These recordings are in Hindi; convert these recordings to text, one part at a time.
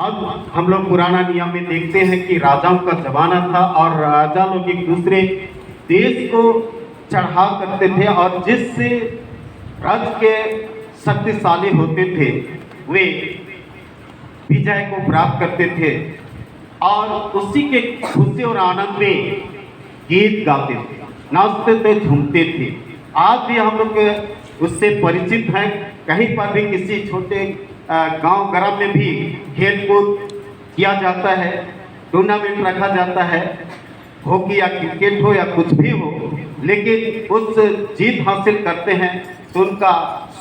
अब हम लोग पुराना नियम में देखते हैं कि राजाओं का जमाना था और राजा लोग एक दूसरे देश को चढ़ाव करते थे और जिससे राज्य के शक्तिशाली होते थे वे विजय को प्राप्त करते थे और उसी के खुशी और आनंद में गीत गाते थे, नाचते थे, झूमते थे। आज भी हम लोग उससे परिचित हैं। कहीं पर भी किसी छोटे गांव ग्राम में भी खेल कूद किया जाता है, टूर्नामेंट रखा जाता है, हॉकी या क्रिकेट हो या कुछ भी हो, लेकिन उस जीत हासिल करते हैं तो उनका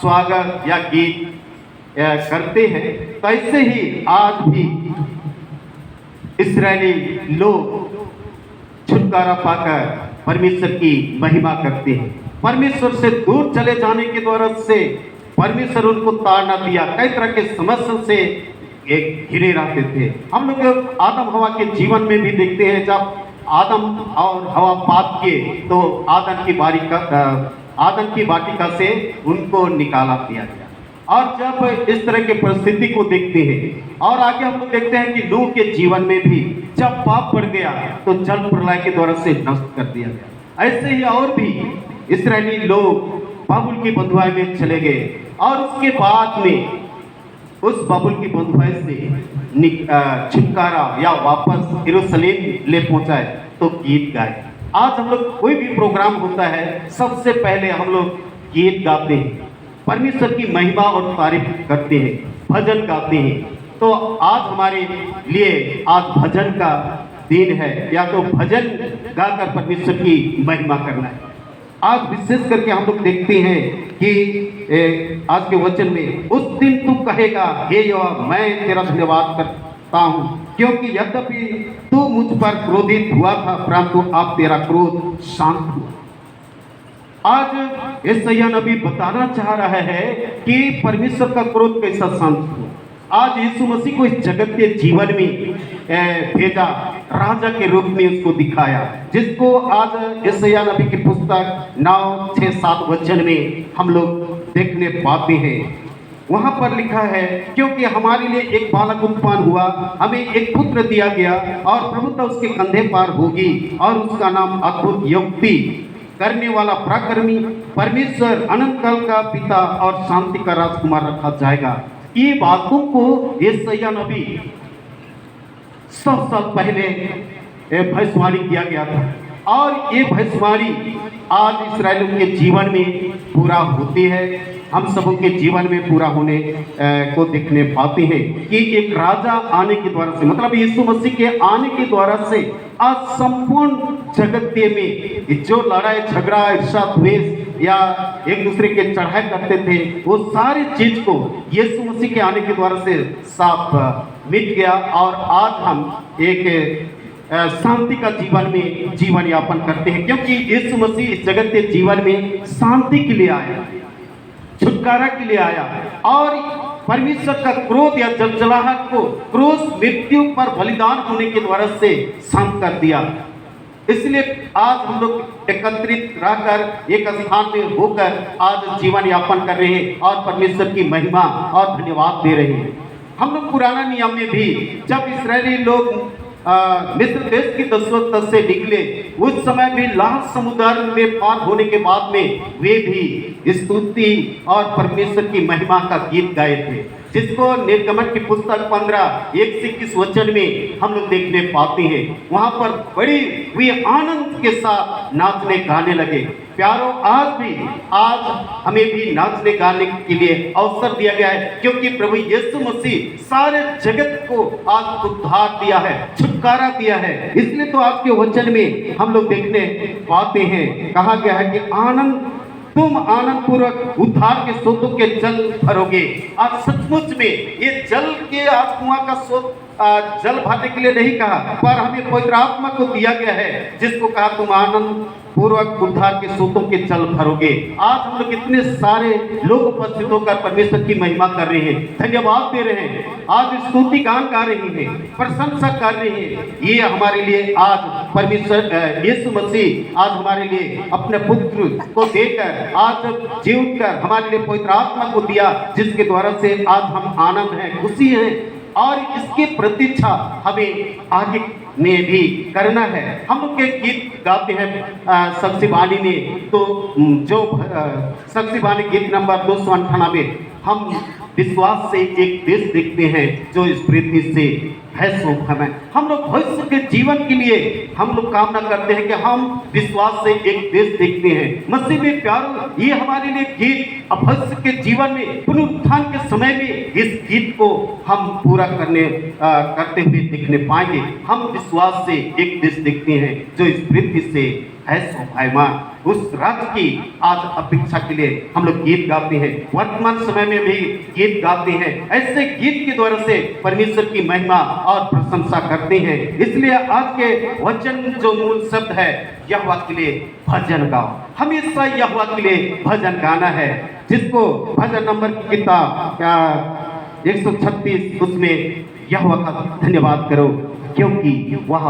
स्वागत या गीत करते हैं। तो ऐसे ही आज भी इस्राएली लोग छुटकारा पाकर परमेश्वर की महिमा करते हैं। परमेश्वर से दूर चले जाने के द्वारा से परमेश्वर उनको ताड़ना दिया, कई तरह के समस्या से एक घिरे रहते थे। हम लोग आदम हवा के जीवन में भी देखते हैं, जब आदम और हवा पाप किए तो आदम की वाटिका से उनको निकाला दिया गया। और जब इस तरह के परिस्थिति को देखते हैं और आगे हम लोग देखते हैं कि नूह के जीवन में भी जब पाप बढ़ गया तो जल प्रलय के द्वारा से नष्ट कर दिया गया। ऐसे ही और भी इस्राएली लोग बाबुल की बंधुआई में चले गए और उसके बाद में उस बाबुल की बंधुआई से छुटकारा या वापस यरूशलेम ले पहुंचाए तो गीत गाए। आज हम लोग कोई भी प्रोग्राम होता है, सबसे पहले हम लोग गीत गाते हैं, परमेश्वर की महिमा और तारीफ करते हैं, भजन गाते हैं। तो आज हमारे लिए आज भजन का दिन है, या तो भजन गाकर परमेश्वर की महिमा करना है। आज विशेष करके हम लोग देखते हैं कि आज के वचन में उस दिन तू कहेगा, हे यहोवा मैं तेरा धन्यवाद करता हूँ, क्योंकि यद्यपि तू मुझ पर क्रोधित हुआ था परंतु अब तेरा क्रोध शांत हुआ। आज यशायाह नबी बताना चाह रहा है कि परमेश्वर का क्रोध कैसा शांत हुआ। आज यीशु मसीह को इस जगत के जीवन में भेजा, राजा के रूप में उसको दिखाया, जिसको आज यशायाह नबी की पुस्तक 9-6-7 वचन में हम लोग देखने पाते हैं। वहां पर लिखा है, क्योंकि हमारे लिए एक बालक उत्पन्न हुआ, हमें एक पुत्र दिया गया और प्रभुता उसके कंधे पर होगी और उसका नाम अद्भुत युक्ति करने वाला, पराक्रमी, परमेश्वर, अनंत काल का पिता और शांति का राजकुमार रखा जाएगा। ये बातों को यशायाह नबी 100 साल पहले भविष्यवाणी किया गया था और ये भविष्यवाणी आज इस्राएलियों के जीवन में पूरा होती है। हम सबों के जीवन में पूरा होने को देखने पाते हैं कि एक राजा आने के द्वारा से, मतलब यीशु मसीह के आने के द्वारा से आज संपूर्ण जगत में जो लड़ाई झगड़ा ईर्ष्या द्वेष या एक दूसरे के चढ़ाई करते थे, वो सारी चीज को यीशु मसीह के आने के द्वारा से साफ मिट गया और आज हम एक शांति का जीवन यापन करते हैं, क्योंकि यीशु मसीह इस जगत के जीवन में शांति के लिए आया, छुटकारा के लिए आया और परमेश्वर का क्रोध या जलजलाहट को क्रूस मृत्यु पर बलिदान होने के द्वारा से शांत कर दिया। इसलिए आज हम लोग एकत्रित रहकर एक स्थान में होकर आज जीवन यापन कर रहे हैं और परमेश्वर की महिमा और धन्यवाद दे रहे हैं। हम लोग पुराना नियम में भी जब इस्राएली लोग मिस्र देश की दस्वत से निकले, उस समय भी लाल समुद्र में पार होने के बाद में वे भी स्तुति और परमेश्वर की महिमा का गीत गाए थे, जिसको निर्गमन की पुस्तक 15:1-21 वचन में हम लोग देखने पाते हैं। वहां पर बड़ी वे आनंद के साथ नाचने गाने लगे। प्यारों, आज हमें भी नाचने गाने के लिए अवसर दिया गया है, क्योंकि प्रभु यीशु मसीह सारे जगत को आज उद्धार दिया है, छुटकारा दिया है। इसलिए तो आपके वचन में हम लोग देखने पाते हैं, कहा गया है कि तुम आनंद पूर्वक उद्धार के स्रोतों के जल भरोगे। आज सचमुच में ये जल के आज कुआं का स्रोत जल भरने के लिए नहीं कहा, पर हमें पवित्र आत्मा को दिया गया है, जिसको कहा तुम आनंद पूर्वक उद्धार के स्रोतों के जल भरोगे। आज हम लोग इतने सारे लोग उपस्थित होकर परमेश्वर की महिमा कर रहे हैं, धन्यवाद दे रहे हैं, आज स्तुति गान गा रहे हैं, प्रशंसा कर रहे हैं। ये हमारे लिए आज परमेश्वर यीशु मसीह आज हमारे लिए अपने पुत्र को देकर आज जीव कर हमारे लिए पवित्र आत्मा को दिया, जिसके द्वारा से आज हम आनंद हैं, खुशी हैं, और इसकी प्रतीक्षा हमें आगे में भी करना है। हम लोग के गीत गाते हैं शक्ति वाणी में, तो जो शक्ति वाणी गीत नंबर 298, हम विश्वास से एक देश देखते हैं जो इस पृथ्वी से है सो हमें। हम लोग भविष्य के जीवन के लिए हम लोग कामना करते हैं कि हम विश्वास से एक देश देखते हैं। मसीह में प्यारो, ये हमारे लिए गीत भविष्य के जीवन में पुनरुत्थान के समय में इस गीत को हम पूरा करते हुए दिखने पाएंगे। हम विश्वास से एक देश देखते हैं जो इस पृथ्वी से है शोभायमान। उस राज्य की आज अपेक्षा के लिए हम लोग गीत गाते हैं, वर्तमान समय में भी गीत गाते हैं। ऐसे गीत के द्वारा से परमेश्वर की महिमा और प्रशंसा करते हैं। इसलिए आज के वचन जो मूल शब्द है, यहोवा के लिए भजन गाओ। हमेशा यहोवा के लिए भजन गाना है, जिसको भजन नंबर की किताब 136 उसमें यहोवा का धन्यवाद करो क्योंकि वह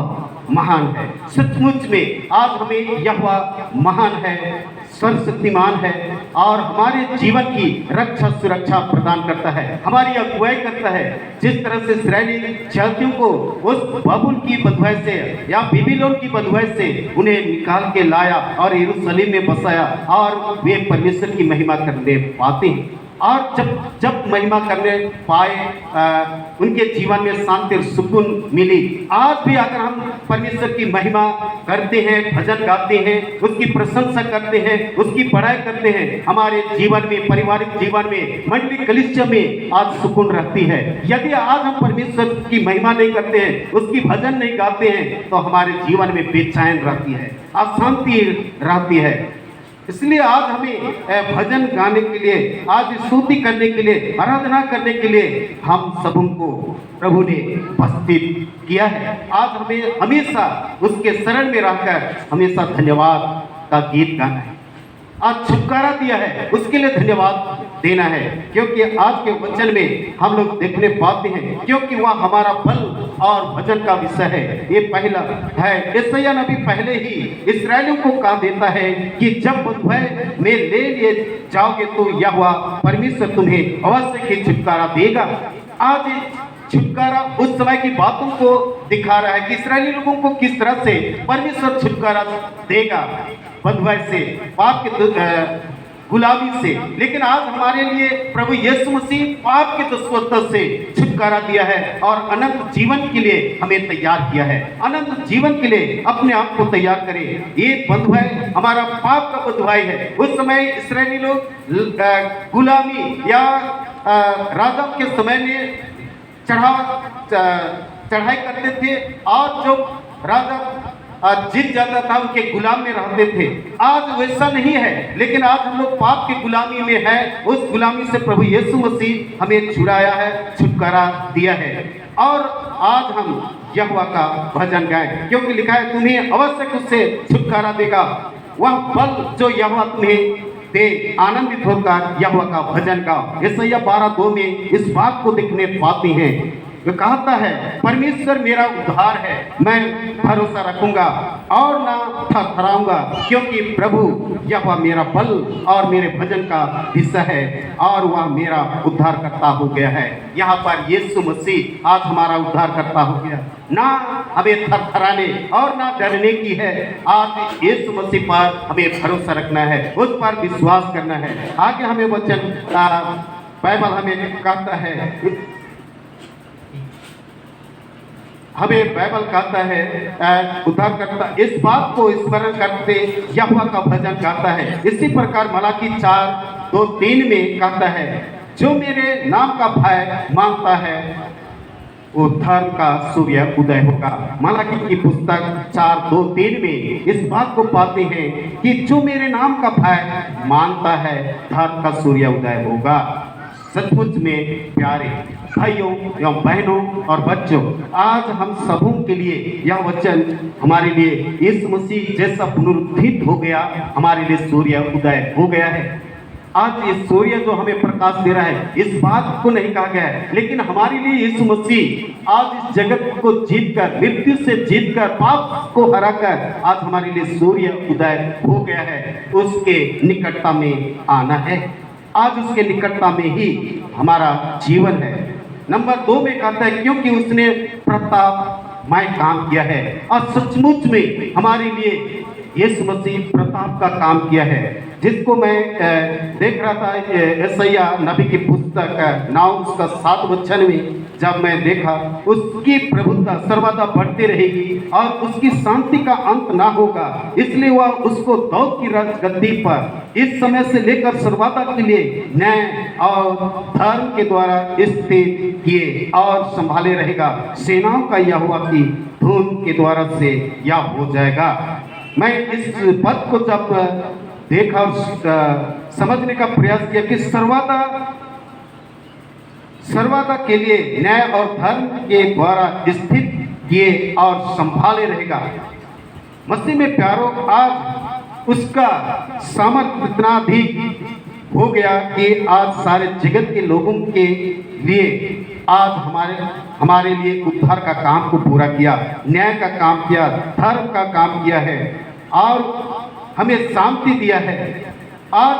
महान है। सचमुच में आज हमें यहोवा महान है, सर्वशक्तिमान है और हमारे जीवन की रक्षा सुरक्षा प्रदान करता है, हमारी अगुवाई करता है। जिस तरह से इस्राएली जातियों को उस बाबुल की बंधुआई से या बेबीलोन की बंधुआई से उन्हें निकाल के लाया और यरूशलेम में बसाया और वे परमेश्वर की महिमा करने पाते हैं। और जब महिमा करने पाए उनके जीवन में शांति और सुकून मिली। आज भी अगर हम परमेश्वर की महिमा करते हैं, भजन गाते हैं, उसकी प्रशंसा करते हैं, उसकी बड़ाई करते हैं, हमारे जीवन में, पारिवारिक जीवन में, मंडली कलिसिया में आज सुकून रहती है। यदि आज हम परमेश्वर की महिमा नहीं करते हैं, उसकी भजन नहीं गाते हैं, तो हमारे जीवन में बेचैन रहती है, अशांति रहती है। इसलिए आज हमें भजन गाने के लिए, आज स्तुति करने के लिए, आराधना करने के लिए हम सबों को प्रभु ने उपस्थित किया है। आज हमें हमेशा उसके शरण में रहकर हमेशा धन्यवाद का गीत गाना है। आज छुटकारा दिया है, उसके लिए धन्यवाद देना है, क्योंकि आज के वचन में हम लोग देखने पाते हैं, क्योंकि वह हमारा बल और भजन का विषय है। ये पहला है, यशायाह नबी पहले ही इस्राएलियों को कहा देता है कि जब बंधुआई में ले लिए जाओगे तो यहोवा परमेश्वर तुम्हें अवश्य ही छुटकारा देगा। आज छुटकारा उस समय की बातों को दिखा रहा है कि इस्राएली लोगों को किस तरह से परमेश्वर छुटकारा देगा बंधुआई से, पाप के गुलामी से। लेकिन आज हमारे लिए प्रभु यीशु मसीह पाप के दुष्वस्तता से छुटकारा दिया है और अनंत जीवन के लिए हमें तैयार किया है। अनंत जीवन के लिए अपने आप को तैयार करें। ये बंधुआई हमारा पाप का बंधुआई है। उस समय इस्राएली लोग गुलामी या राजा के समय में चढ़ाई करते थे और जो राजा जीत जाता था उनके गुलाम में रहते थे। आज वैसा नहीं है, लेकिन आज हम लोग पाप की गुलामी में हैं। उस गुलामी से प्रभु यीशु मसीह हमें छुड़ाया है, छुटकारा दिया है और आज हम यहोवा का भजन गाएं, क्योंकि लिखा है तुम्हें अवश्य उससे छुटकारा देगा। वह बल जो यहोवा तुम्हें दे, आनंदित होकर यहोवा का भजन गाओ। यशायाह 12:2 में इस बात को देखने पाते हैं। वो कहता है परमेश्वर मेरा उद्धार है, मैं भरोसा रखूंगा और ना थरथराऊंगा, क्योंकि प्रभु यहोवा मेरा बल और मेरे भजन का हिस्सा है और वह मेरा उद्धार करता हो गया है। यहाँ पर यीशु मसीह आज हमारा उद्धार करता हो गया। ना हमें थरथराने और ना डरने की है। आज यीशु मसीह पर हमें भरोसा रखना है, उस पर विश्वास करना है। आगे हमें वचन बाइबल हमें कहता है, हमें बाइबल कहता है उद्धार करता इस बात को स्मरण करते यहोवा का भजन गाता है। इसी प्रकार मलाकी 4:2-3 में कहता है जो मेरे नाम का भय मांगता है वो धर्म का सूर्य उदय होगा। मलाकी की पुस्तक 4:2-3 में इस बात को पाते हैं कि जो मेरे नाम का भय मानता है धर्म का सूर्य उदय होगा। सचमुच में प्यारे भाइयों एवं बहनों और बच्चों, आज हम सबों के लिए यह वचन हमारे लिए यीशु मसीह जैसा पुनरुत्थित हो गया, हमारे लिए सूर्य उदय हो गया है। आज ये सूर्य जो हमें प्रकाश दे रहा है, इस बात को नहीं कहा गया है, लेकिन हमारे लिए यीशु मसीह आज इस जगत को जीतकर, मृत्यु से जीतकर, पाप को हराकर आज हमारे लिए सूर्य उदय हो गया है। उसके निकटता में आना है, आज उसके निकटता में ही हमारा जीवन है। नंबर 2 में कहता है क्योंकि उसने प्रतापमय काम किया है। और सचमुच में हमारे लिए यीशु मसीह प्रताप का काम किया है, जिसको मैं देख रहा था यशायाह नबी की पुस्तक 9 उसका 7 वचन में जब मैं देखा, उसकी प्रभुता सर्वदा बढ़ती रहेगी और उसकी शांति का अंत ना होगा, इसलिए वह उसको दाऊद की राजगद्दी पर इस समय से लेकर सर्वदा के लिए न्याय और धर्म के द्वारा स्थिर किए और संभाले रहेगा। सेनाओं का यहोवा की धुन के द्वारा से यह हो जाएगा। मैं इस पद को जब देखा और समझने का प्रयास किया कि सर्वदा के लिए न्याय और धर्म के द्वारा स्थित किए और संभाले रहेगा। मसीह में प्यारो, आज उसका सामर्थ्य इतना अधिक हो गया कि आज सारे जगत के लोगों के लिए आज हमारे लिए उद्धार का काम को पूरा किया, न्याय का काम किया, धर्म का काम किया है और हमें शांति दिया है। आज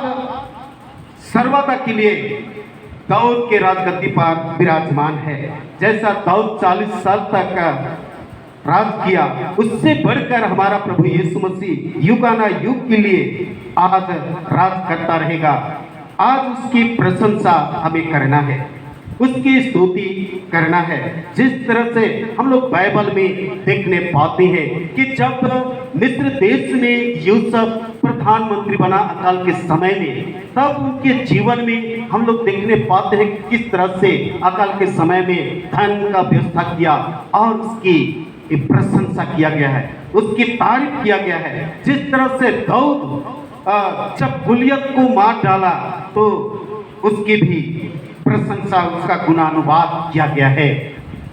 सर्वदा के लिए दाऊद के राजगद्दी पर विराजमान है। जैसा दाऊद 40 साल तक राज किया, उससे बढ़कर हमारा प्रभु यीशु मसीह युगानुयुग के लिए आज राज करता रहेगा। आज उसकी प्रशंसा हमें करना है, उसकी स्तुति करना है। जिस तरह से हम लोग बाइबल में देखने पाते हैं कि जब मिस्र देश में यूसुफ प्रधानमंत्री बना अकाल के समय में, तब उनके जीवन में हम लोग देखने पाते हैं कि किस तरह से अकाल के समय में धन का व्यवस्था किया और उसकी प्रशंसा किया गया है, उसकी तारीफ किया गया है। जिस तरह से दाऊद जब गुलियत को मार डाला तो उसकी भी प्रशंसा, उसका गुणानुवाद किया गया है।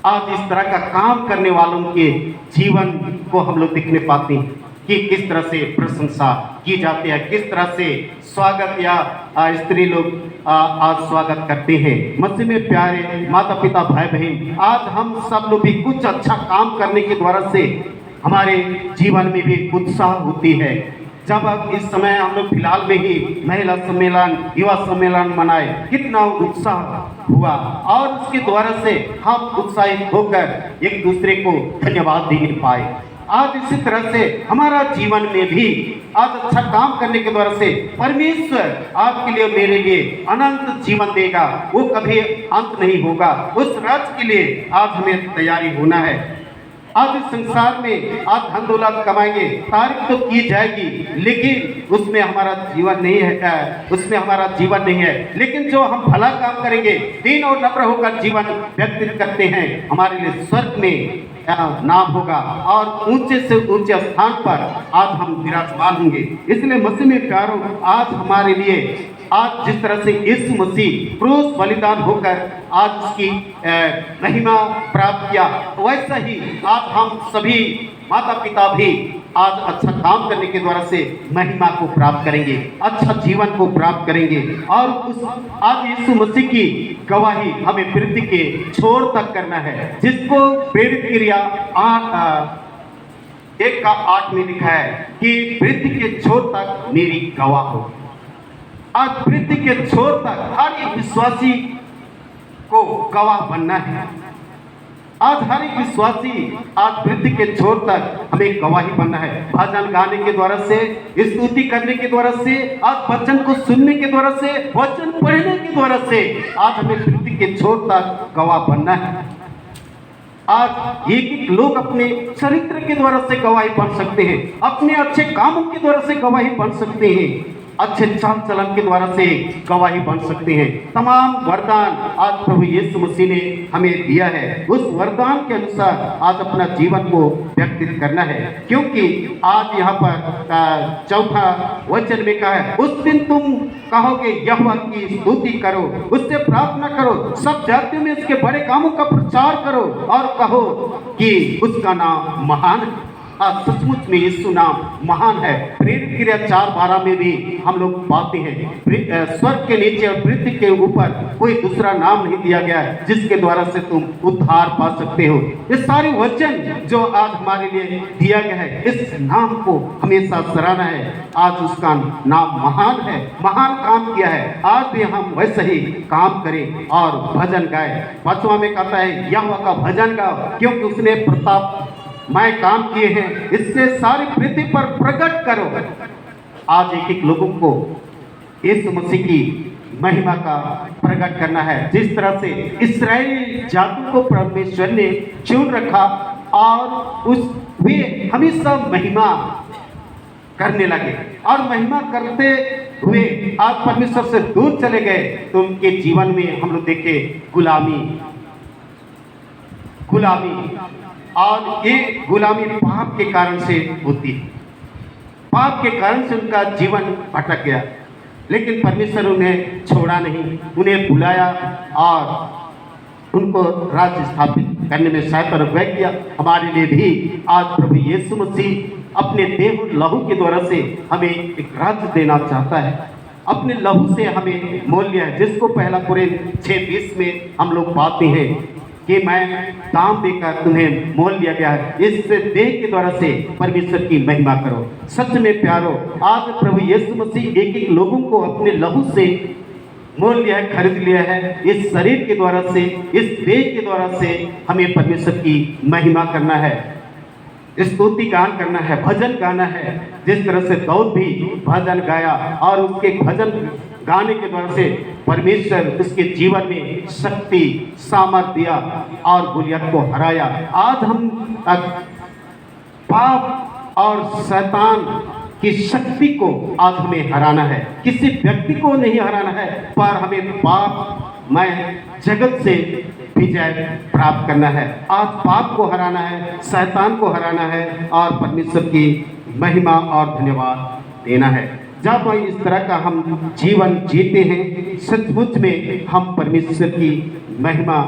आज इस तरह का काम करने वालों के जीवन को हम लोग देखने पाते हैं कि किस तरह से प्रशंसा की जाती है, किस तरह से स्वागत या स्त्री लोग आज स्वागत करते हैं। मसीह में प्यारे माता पिता भाई बहन, आज हम सब लोग भी कुछ अच्छा काम करने के द्वारा से हमारे जीवन में भी उत्साह होती है। जब अब इस समय हम लोग फिलहाल में ही महिला सम्मेलन, युवा सम्मेलन मनाए, कितना उत्साह हुआ और उसके द्वारा से हम उत्साहित होकर एक दूसरे को धन्यवाद दे पाए। आज इसी तरह से हमारा जीवन में भी आज अच्छा काम करने के द्वारा से परमेश्वर आपके लिए मेरे लिए अनंत जीवन देगा, वो कभी अंत नहीं होगा। उस राज के लिए आज हमें तैयारी होना है। आज इस संसार में आज धन दौलत कमाएंगे, तारीफ तो की जाएगी, लेकिन उसमें हमारा जीवन नहीं है, उसमें हमारा जीवन नहीं है। लेकिन जो हम भला काम करेंगे, दीन और नम्र होकर जीवन व्यतीत करते हैं, हमारे लिए स्वर्ग में नाम होगा और ऊंचे से ऊंचे स्थान पर आज हम विराजमान होंगे। इसलिए मसीह में प्यारो, आज हमारे लिए आज जिस तरह से यीशु मसीह क्रूस बलिदान होकर आज उसकी महिमा प्राप्त किया, वैसा ही आज हम सभी माता पिता भी आज अच्छा काम करने के द्वारा से महिमा को प्राप्त करेंगे, अच्छा जीवन को प्राप्त करेंगे। और उस आज यीशु मसीह की गवाही हमें पृथ्वी के छोर तक करना है, जिसको प्रेरित क्रिया 1:8 में लिखा है कि पृथ्वी के छोर तक मेरी गवाह हो। आज पृथ्वी के छोर तक हर एक विश्वासी को गवाह बनना है। आज हर एक विश्वासी आज पृथ्वी के छोर तक हमें गवाही बनना है। भजन गाने के द्वारा से, स्तुति करने के द्वारा से, आज वचन को सुनने के द्वारा से, वचन पढ़ने के द्वारा से आज हमें पृथ्वी के छोर तक गवाह बनना है। आज एक एक लोग अपने चरित्र के द्वारा से गवाही बन सकते हैं, अपने अच्छे कामों के द्वारा से गवाही बन सकते हैं, अच्छे चाल चलन के द्वारा से गवाही बन सकते हैं। तमाम वरदान आज प्रभु यीशु मसीह ने हमें दिया है। उस वरदान के अनुसार आज अपना जीवन को व्यतीत करना है, क्योंकि आज यहाँ पर चौथा वचन में कहा है, उस दिन तुम कहोगे यहोवा की स्तुति करो, उससे प्रार्थना करो, सब जातियों में उसके बड़े कामों का प्रचार करो और कहो कि उसका नाम महान है। आज सचमुच में यीशु नाम महान है। प्रेरित क्रिया 4:12 में भी हम लोग पाते हैं, स्वर्ग के नीचे और पृथ्वी के ऊपर कोई दूसरा नाम नहीं दिया गया है जिसके द्वारा से तुम उद्धार पा सकते हो। ये सारे वचन जो आज हमारे लिए दिया गया है, इस नाम को हमेशा सराहना है। आज उसका नाम महान है, महान काम किया है। आज भी हम वैसे ही काम करें और भजन गाए। 5वां में कहता है यहोवा का भजन गाओ, क्योंकि उसने प्रतापमय काम किए हैं, इससे सारी पृथ्वी पर प्रकट करो। आज एक एक लोगों को यीशु मसीह की महिमा का प्रकट करना है। जिस तरह से इस्राएली जाति को परमेश्वर ने चुन रखा और उस वे हमेशा महिमा करने लगे और महिमा करते हुए आज परमेश्वर से दूर चले गए, तो उनके जीवन में हम लोग देखे गुलामी और ये गुलामी पाप के कारण से होती है। पाप के कारण से उनका जीवन भटक गया, लेकिन परमेश्वर उन्हें छोड़ा नहीं, उन्हें बुलाया और उनको राज्य स्थापित करने में सहायता अगुवाई किया। हमारे लिए भी आज प्रभु यीशु मसीह अपने देह लहू के द्वारा से हमें एक राज्य देना चाहता है। अपने लहू से हमें मोल लिया है, जिसको पहला कोरिन्थ 6:20 में हम लोग पाते हैं कि मैं दाम देकर तुम्हें मोल लिया गया है। इस देह के द्वारा से परमेश्वर की महिमा करो। सच में प्यारो, आज प्रभु यीशु मसीह एक एक लोगों को अपने लहू से मोल लिया है, खरीद लिया है। इस शरीर के द्वारा से, इस देह के द्वारा से हमें परमेश्वर की महिमा करना है, स्तुति गान करना है, भजन गाना है। जिस तरह से दाऊद भी भजन गाया और उसके भजन गाने के द्वारा से परमेश्वर उसके जीवन में शक्ति सामर्थ दिया और गोलियत को हराया। आज हम पाप और शैतान की शक्ति को आज हमें हराना है। किसी व्यक्ति को नहीं हराना है, पर हमें पापमय जगत से विजय प्राप्त करना है। आज पाप को हराना है, शैतान को हराना है और परमेश्वर की महिमा और धन्यवाद देना है। जब इस तरह का हम जीवन जीते हैं, सचमुच में हम परमेश्वर की महिमा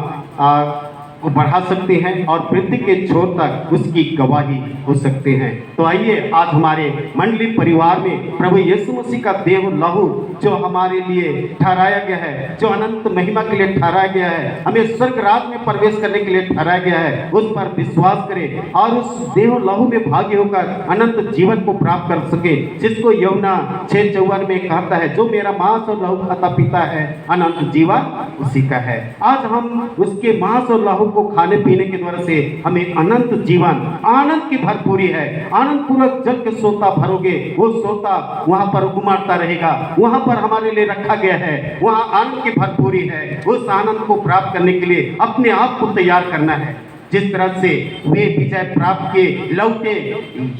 को बढ़ा सकते हैं और पृथ्वी के छोर तक उसकी गवाही हो सकते हैं। तो आइए आज हमारे मंडली परिवार में प्रभु यीशु मसीह का देह लहू जो हमारे लिए ठहराया गया है, जो अनंत महिमा के लिए ठहराया गया है, हमें स्वर्ग राज में प्रवेश करने के लिए ठहराया गया है, उस पर विश्वास करें और उस देह लहू में भागी होकर अनंत जीवन को प्राप्त कर सके। जिसको यूहन्ना 6:54 में कहता है, जो मेरा मांस और लहू खाता पीता है अनंत जीवन उसी का है। आज हम उसके मांस और लहू को खाने पीने के द्वारा से हमें अनंत जीवन, आनंद की भरपूरी है। आनंद पूर्वक जल के सोता भरोगे, वो सोता वहां पर उमड़ता रहेगा, वहां पर हमारे लिए रखा गया है, वहां आनंद की भरपूरी है। उस आनंद को प्राप्त करने के लिए अपने आप को तैयार करना है। जिस तरह से वे विजय प्राप्त किए, लौटे,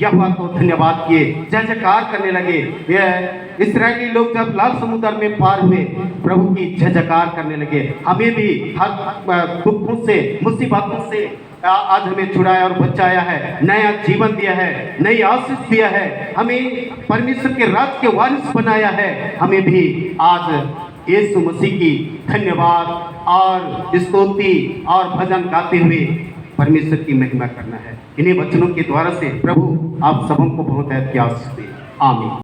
यहोवा को धन्यवाद किए, जय जयकार करने लगे। इस्राएली लोग जब लाल समुद्र में पार हुए, प्रभु की जय जयकार करने लगे। हमें भी हर दुखों से, मुसीबतों से आज हमें छुड़ाया और बचाया है, नया जीवन दिया है, नई आशीष दिया है, हमें परमेश्वर के राज के वारिस बनाया है। हमें भी आज यीशु मसीह की धन्यवाद और स्तुति और भजन गाते हुए परमेश्वर की महिमा करना है। इन्हीं वचनों के द्वारा से प्रभु आप सबों को बहुत आशीष दे। आमीन।